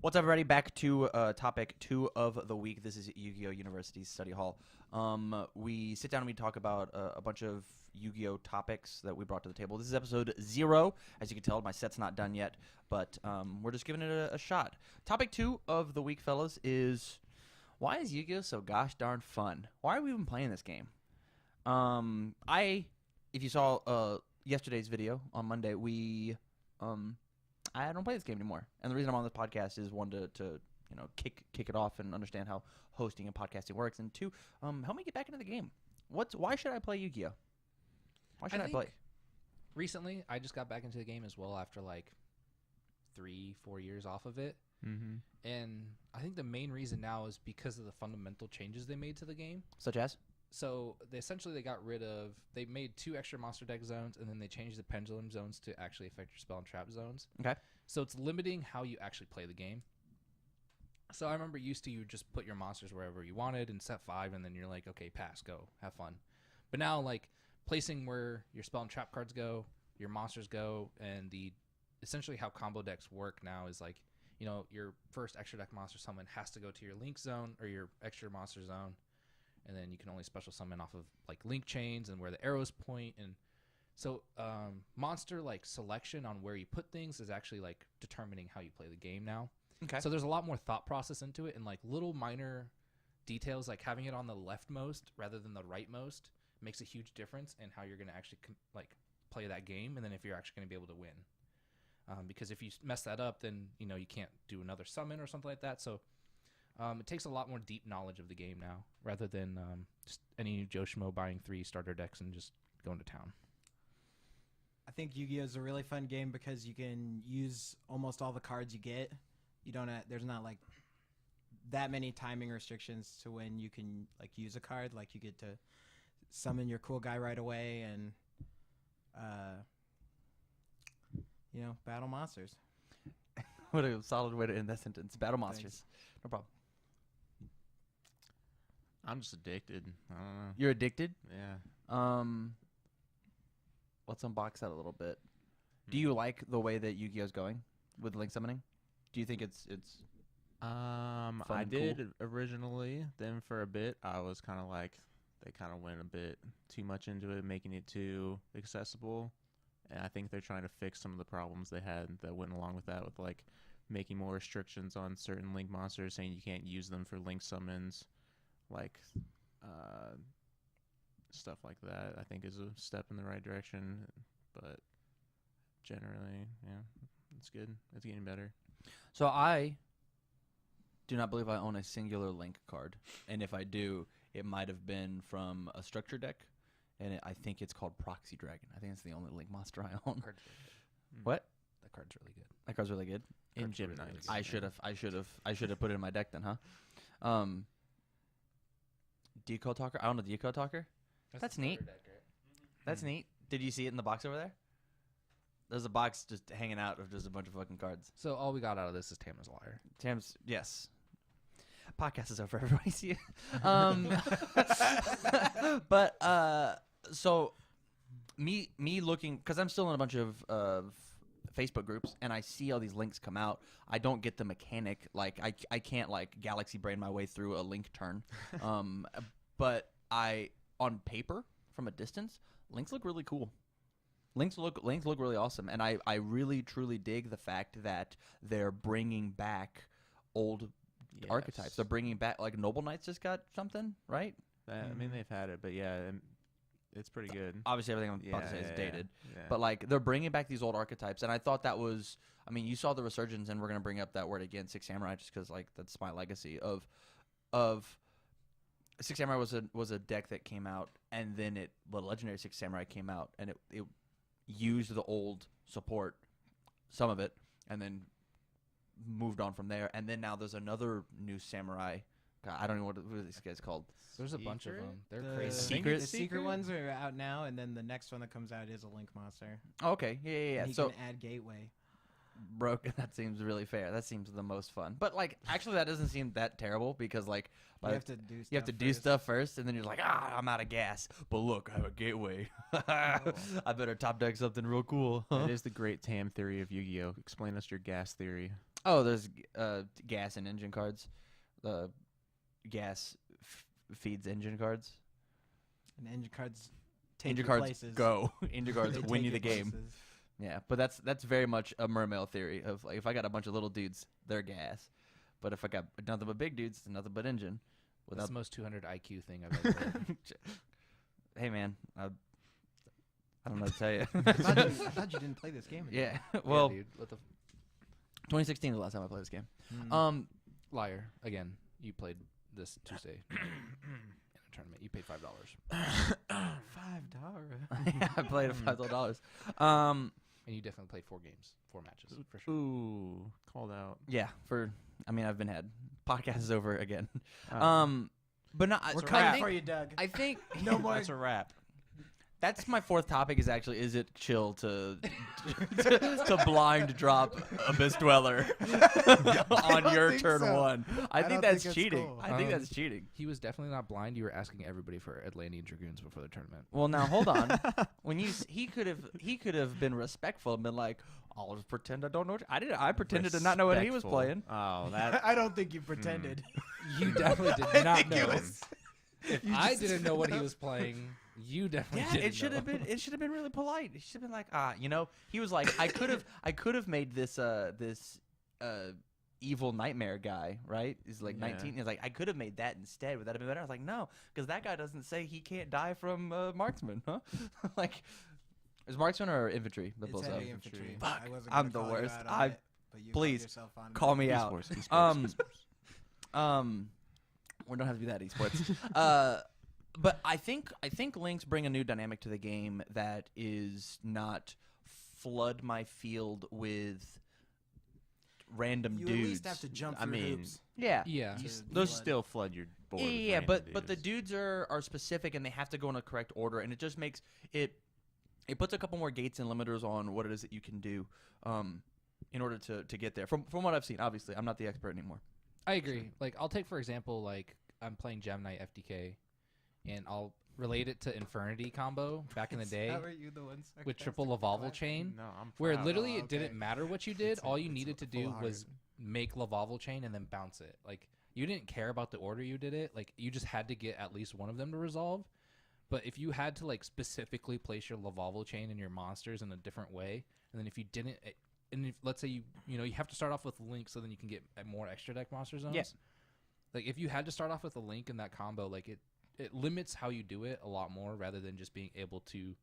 What's up, everybody? Back to topic 2 of the week. This is Yu-Gi-Oh! University's study hall. We sit down and we talk about a bunch of Yu-Gi-Oh! Topics that we brought to the table. This is episode 0. As you can tell, my set's not done yet, but we're just giving it a shot. Topic 2 of the week, fellas, is why is Yu-Gi-Oh! So gosh darn fun? Why are we even playing this game? If you saw yesterday's video on Monday, I don't play this game anymore, and the reason I'm on this podcast is one to kick it off and understand how hosting and podcasting works, and two, help me get back into the game. Why should I play Yu-Gi-Oh? Why should I play? Recently, I just got back into the game as well after like 3-4 years off of it, and I think the main reason now is because of the fundamental changes they made to the game. Such as? So they got rid of, they made 2 extra monster deck zones, and then they changed the pendulum zones to actually affect your spell and trap zones. Okay. So it's limiting how you actually play the game. So I remember used to, you just put your monsters wherever you wanted and set 5, and then you're like, okay, pass, go, have fun. But now, like, placing where your spell and trap cards go, your monsters go, and essentially how combo decks work now is like, your first extra deck monster summon has to go to your link zone or your extra monster zone. And then you can only special summon off of like link chains and where the arrows point, and so monster like selection on where you put things is actually like determining how you play the game now. Okay. So there's a lot more thought process into it, and like little minor details like having it on the leftmost rather than the rightmost makes a huge difference in how you're going to actually play that game, and then if you're actually going to be able to win. Because if you mess that up, then you can't do another summon or something like that. So it takes a lot more deep knowledge of the game now, rather than just any Joe Schmo buying 3 starter decks and just going to town. I think Yu-Gi-Oh! Is a really fun game because you can use almost all the cards you get. There's not like that many timing restrictions to when you can like use a card. Like you get to summon your cool guy right away and battle monsters. What a solid way to end that sentence. Battle monsters. No problem. I'm just addicted. I don't know. You're addicted? Yeah. Let's unbox that a little bit. Do you like the way that Yu-Gi-Oh's going with link summoning? Do you think it's fun I and did cool? originally. Then for a bit, I was kind of like, they kind of went a bit too much into it, making it too accessible. And I think they're trying to fix some of the problems they had that went along with that, with like making more restrictions on certain link monsters, saying you can't use them for link summons, like stuff like that. I think is a step in the right direction, but generally, yeah, it's good. It's getting better. So I do not believe I own a singular link card, and if I do, it might have been from a structure deck, and I think it's called Proxy Dragon. I think it's the only link monster I own. What? That card's really good. That card's really good. In Card's Gym really Nights. I should have put it in my deck then, huh? Decode Talker. I own a Decode Talker. That's neat. Deck, right? That's neat. Did you see it in the box over there? There's a box just hanging out of just a bunch of fucking cards. So all we got out of this is Tamna's Liar. Tam's, yes. Podcast is over, everybody. See you. But so me looking, because I'm still in a bunch of Facebook groups, and I see all these links come out. I don't get the mechanic. Like I can't like galaxy brain my way through a link turn. But on paper from a distance, links look really cool. Links look really awesome, and I really truly dig the fact that they're bringing back old archetypes. They're bringing back, like, Noble Knights just got something, right? I mean, they've had it, but yeah, it's pretty good. Obviously, everything I'm about to say is dated. Yeah. But, like, they're bringing back these old archetypes, and I thought that was, I mean, you saw the resurgence, and we're going to bring up that word again, Six Samurai, just because, like, that's my legacy of Six Samurai was a deck that came out, and then the Legendary Six Samurai came out, and it used the old support, some of it, and then moved on from there. And then now there's another new samurai. God, I don't know what this guy's called. There's a bunch of them. They're The crazy. secret ones are out now, and then the next one that comes out is a link monster. Oh, okay, yeah. And he So can add gateway. broke. That seems really fair. That seems the most fun. But like, actually, that doesn't seem that terrible because like, You have to do stuff you have to do first. stuff first, and then you're like, I'm out of gas. But look, I have a gateway. I better top deck something real cool. That is the great TAM theory of Yu-Gi-Oh. Explain us your gas theory. Oh, there's gas and engine cards. Gas feeds engine cards. And engine cards take Engine your cards places. go. Engine cards They win take you the your game. places. Yeah, but that's very much a mermail theory of like if I got a bunch of little dudes, they're gas. But if I got nothing but big dudes, nothing but engine. That's Without the most 200 IQ thing I've ever heard. hey man, I don't know what to tell you. I thought you didn't play this game. yeah, well, yeah, dude, what the 2016 was the last time I played this game. Mm. liar again? You played this Tuesday in a tournament. You paid $5. $5. I played it $5. And you definitely played 4 games, 4 matches for sure. Ooh, called out. Yeah, I've been had. Podcast is over again. Oh. But no, We're I coming think, for you, Doug. I think No more. That's a wrap. that's my fourth topic. Is it chill to blind drop Abyss Dweller on your think turn so. one? I don't think that's think it's cheating. cool. I think that's cheating. He was definitely not blind. You were asking everybody for Atlantean Dragoons before the tournament. Well, now hold on. When he could have been respectful and been like, "I'll just pretend I don't know." I pretended to not know what he was Respectful. playing. Oh, that. I don't think you pretended. You definitely did I not think it know. was- If you I just didn't know what he was playing, you definitely Yeah, didn't it should have know. been. It should have been really polite. It should have been like, he was like, I could have made this evil nightmare guy, right? He's like Yeah. 19. He's like, I could have made that instead. Would that have been better? I was like, no, because that guy doesn't say he can't die from marksman, huh? Like, is marksman or infantry that It's blows up? heavy infantry. Fuck, I wasn't I'm gonna the call you worst. out on it, but you called please, yourself on it. Call me out. Esports, esports. We don't have to be that esports. But I think links bring a new dynamic to the game that is not flood my field with random You dudes. at least have to jump I through mean, hoops. Yeah. Yeah. to those flood. Still flood your board. with Yeah, random but the dudes. dudes are specific and they have to go in a correct order, and it just makes it puts a couple more gates and limiters on what it is that you can do in order to get there. From what I've seen, obviously, I'm not the expert anymore. I agree. Like, I'll take, for example, like, I'm playing Gem Knight FDK, and I'll relate it to Infernity combo back in the day How are you the one with sarcastic triple about Lavalval that? chain, No, I'm where proud. literally Oh, it didn't okay. matter what you did. It's a- All you it's needed to do full-hearted. was make Lavalval chain and then bounce it. Like, you didn't care about the order you did it. Like, you just had to get at least one of them to resolve. But if you had to, like, specifically place your Lavalval chain and your monsters in a different way, and then if you didn't, and if, let's say you have to start off with Link so then you can get more extra deck monster zones. Yeah. Like, if you had to start off with a Link in that combo, like, it limits how you do it a lot more rather than just being able to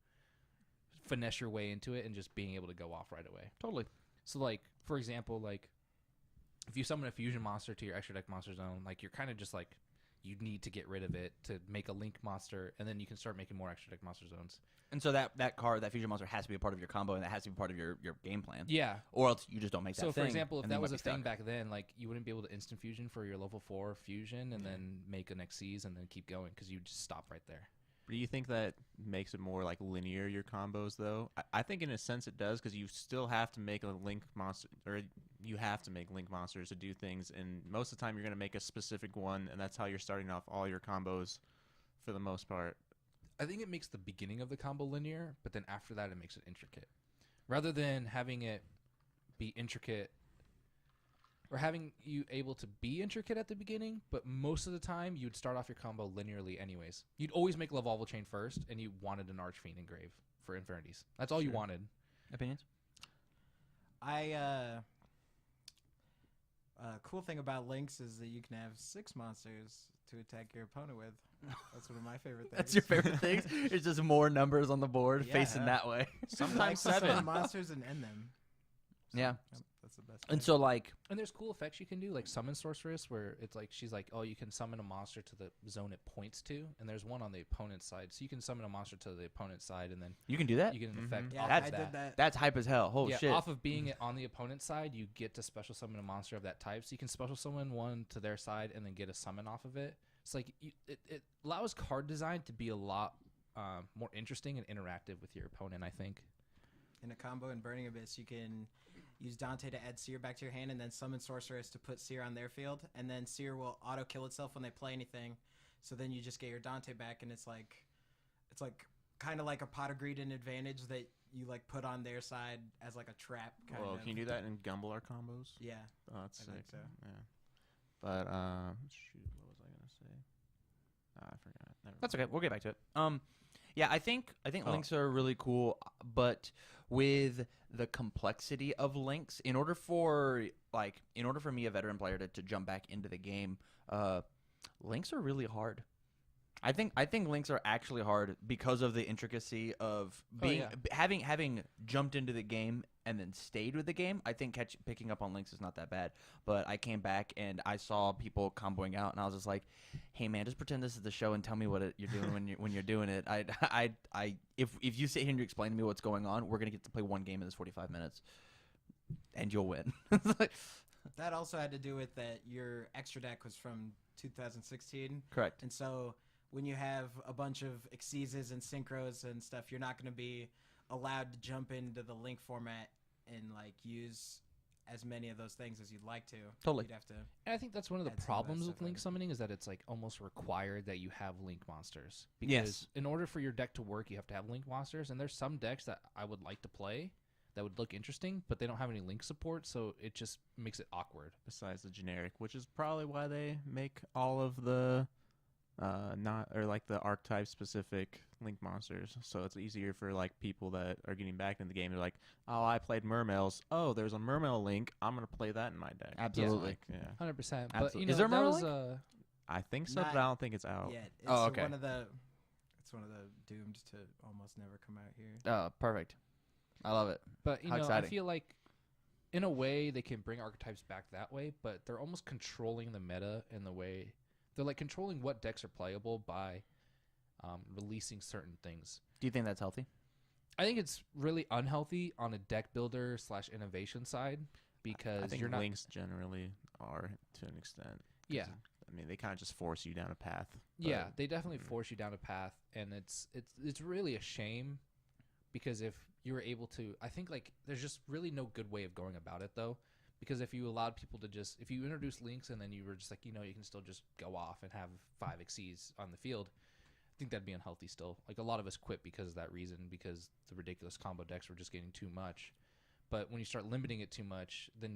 finesse your way into it and just being able to go off right away. Totally. So, like, for example, like, if you summon a fusion monster to your extra deck monster zone, like, you're kind of just like, you need to get rid of it to make a Link monster, and then you can start making more extra deck monster zones. And so that card, that fusion monster, has to be a part of your combo, and that has to be part of your game plan. Yeah. Or else you just don't make that So, thing. for example, if and that you was might a be thing stuck. back then, like, you wouldn't be able to instant fusion for your level 4 fusion and then make an Xyz and then keep going because you just stop right there. Do you think that makes it more like linear, your combos, though? I think in a sense it does, because you still have to make a Link monster, or you have to make Link monsters to do things, and most of the time you're going to make a specific one, and that's how you're starting off all your combos for the most part. I think it makes the beginning of the combo linear, but then after that it makes it intricate. Rather than having it be intricate, or having you able to be intricate at the beginning, but most of the time you'd start off your combo linearly anyways. You'd always make Lavalval chain first, and you wanted an Archfiend engrave for Infinities. That's all you Sure. wanted. Opinions? Cool thing about links is that you can have 6 monsters to attack your opponent with. That's one of my favorite things. That's your favorite things? It's just more numbers on the board facing Yeah. that way. Sometimes Like, 7. summon monsters and end them. So, Yeah. that's the best. And thing. so, like, And there's cool effects you can do, like Summon Sorceress, where it's like she's like, oh, you can summon a monster to the zone it points to, and there's one on the opponent's side, so you can summon a monster to the opponent's side, and then you can do that? you get an Mhm. effect yeah, off I of did that. that. That's hype as hell. Holy Yeah, shit. off of being it on the opponent's side, you get to special summon a monster of that type. So you can special summon one to their side and then get a summon off of it. It's like it allows card design to be a lot more interesting and interactive with your opponent, I think. In a combo in Burning Abyss, you can use Dante to add Seer back to your hand and then summon Sorceress to put Seer on their field. And then Seer will auto-kill itself when they play anything. So then you just get your Dante back, and it's like kind of like a Pot of Greed and advantage that you like put on their side as like a trap kind Well, of. can you do that in Gumbler combos? Yeah. Oh, that's I sick. think so. Yeah. But shoot, what was I gonna say? I forgot. Never That's mind. okay. We'll get back to it. Yeah, I think Oh. links are really cool, but with the complexity of links, in order for me, a veteran player, to jump back into the game, links are really hard. I think links are actually hard because of the intricacy of being having jumped into the game and then stayed with the game. I think picking up on links is not that bad, but I came back and I saw people comboing out, and I was just like, "Hey man, just pretend this is the show and tell me what you're doing when you're doing it." If you sit here and you explain to me what's going on, we're gonna get to play one game in this 45 minutes, and you'll win. That also had to do with that your extra deck was from 2016, Correct. and so when you have a bunch of exceeds and synchros and stuff, you're not going to be allowed to jump into the link format and like use as many of those things as you'd like to. Totally. You'd have to. And I think that's one of the Add some of that problems with stuff link in. summoning is that it's like almost required that you have link monsters. Because Yes. in order for your deck to work, you have to have link monsters. And there's some decks that I would like to play that would look interesting, but they don't have any link support, so it just makes it awkward. Besides the generic, which is probably why they make all of the the archetype specific link monsters, so it's easier for like people that are getting back in the game. They're like, oh, I played Mermails. Oh, there's a Mermail link. I'm gonna play that in my deck. Absolutely. Yeah. 100%. But Absolutely. you know, Is there a that Mermail was link? I think so, Not but I don't think it's out. Yeah. It's Oh, okay. one of the doomed to almost never come out here. Oh, perfect. I love it. But you How know, exciting. I feel like in a way they can bring archetypes back that way, but they're almost controlling the meta in the way they're like controlling what decks are playable by releasing certain things. Do you think that's healthy? I think it's really unhealthy on a deck builder / innovation side because I think you're not. links generally are to an extent. 'Cause, Yeah. I mean, they kind of just force you down a path. Yeah, but- they definitely force you down a path, and it's really a shame because if you were able to, I think like there's just really no good way of going about it though, because if you allowed people to just if you introduce links and then you were just like you can still just go off and have 5 exceeds on the field, I think that'd be unhealthy still. Like a lot of us quit because of that reason because the ridiculous combo decks were just getting too much. But when you start limiting it too much, then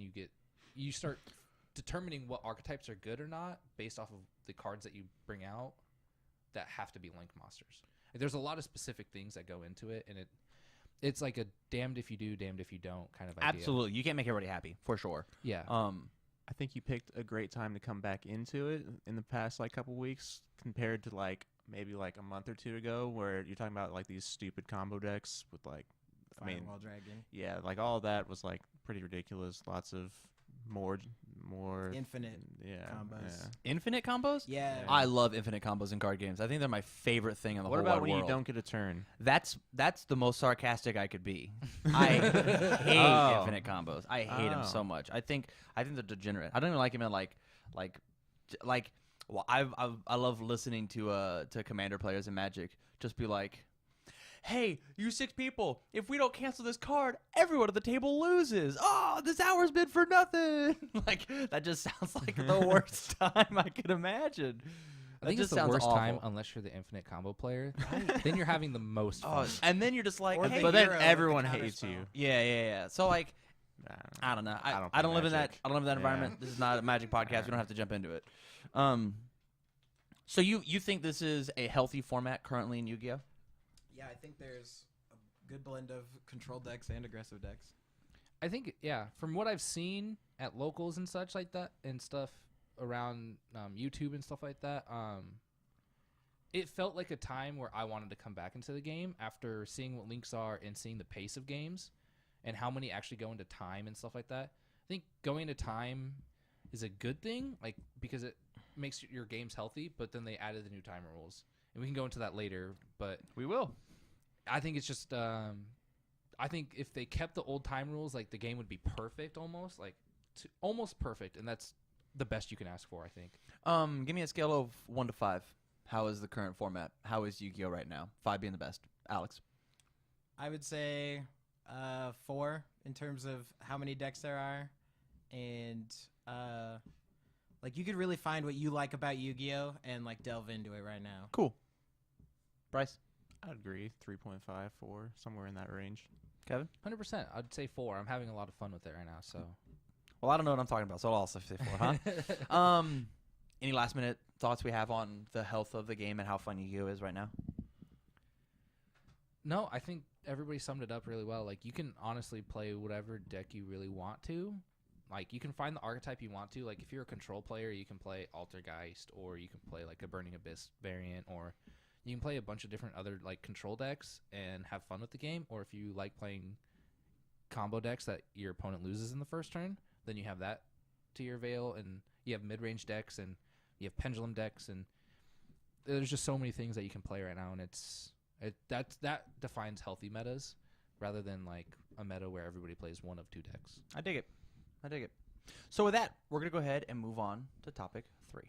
you start determining what archetypes are good or not based off of the cards that you bring out that have to be link monsters. Like, there's a lot of specific things that go into it, and it's like a damned if you do, damned if you don't kind of idea. Absolutely. You can't make everybody happy, for sure. Yeah. I think you picked a great time to come back into it in the past like couple weeks compared to like maybe like a month or two ago where you're talking about like these stupid combo decks with like Firewall Dragon. yeah, like all of that was like pretty ridiculous. Lots of more Infinite yeah, combos. yeah. Infinite combos? Yeah. I love infinite combos in card games. I think they're my favorite thing in the What whole about wide when world. you don't get a turn? That's the most sarcastic I could be. I hate Oh. infinite combos. I hate them so much. I think they're degenerate. I don't even like them in like. Well, I love listening to Commander players in Magic just be like, "Hey, you 6 people! If we don't cancel this card, everyone at the table loses. Oh, this hour's been for nothing." Like that just sounds like the worst time I could imagine. I think That it's just the sounds worst awful. time unless you're the infinite combo player. Then you're having the most fun. And then you're just like, Or hey, the but then hero with the everyone counter hates spell. you. yeah. So like, I don't know. I don't don't play live in that. Magic. I don't live in that Yeah. environment. This is not a Magic podcast. We don't have to jump into it. So you think this is a healthy format currently in Yu-Gi-Oh? Yeah, I think there's a good blend of control decks and aggressive decks. I think, yeah, from what I've seen at locals and such like that and stuff around YouTube and stuff like that, it felt like a time where I wanted to come back into the game after seeing what links are and seeing the pace of games and how many actually go into time and stuff like that. I think going into time is a good thing, like because it makes your games healthy, but then they added the new timer rules. And we can go into that later, but We will. I think it's just I think if they kept the old time rules, like the game would be perfect almost, like almost perfect, and that's the best you can ask for, I think. Give me a scale of 1 to 5. How is the current format? How is Yu-Gi-Oh right now? 5 being the best. Alex. I would say 4 in terms of how many decks there are, and like you could really find what you like about Yu-Gi-Oh and like delve into it right now. Cool. Bryce. I'd agree. 3.5, 4, somewhere in that range. Kevin? 100%. I'd say 4. I'm having a lot of fun with it right now. So. Well, I don't know what I'm talking about, so I'll also say 4, huh? Any last minute thoughts we have on the health of the game and how fun Yu-Gi-Oh is right now? No, I think everybody summed it up really well. Like, you can honestly play whatever deck you really want to. Like, you can find the archetype you want to. Like, if you're a control player, you can play Altergeist, or you can play, like, a Burning Abyss variant, or you can play a bunch of different other, like, control decks and have fun with the game. Or if you like playing combo decks that your opponent loses in the first turn, then you have that to your avail, and you have mid-range decks, and you have pendulum decks, and there's just so many things that you can play right now, and that defines healthy metas rather than like a meta where everybody plays one of 2 decks. I dig it. So with that, we're going to go ahead and move on to topic 3.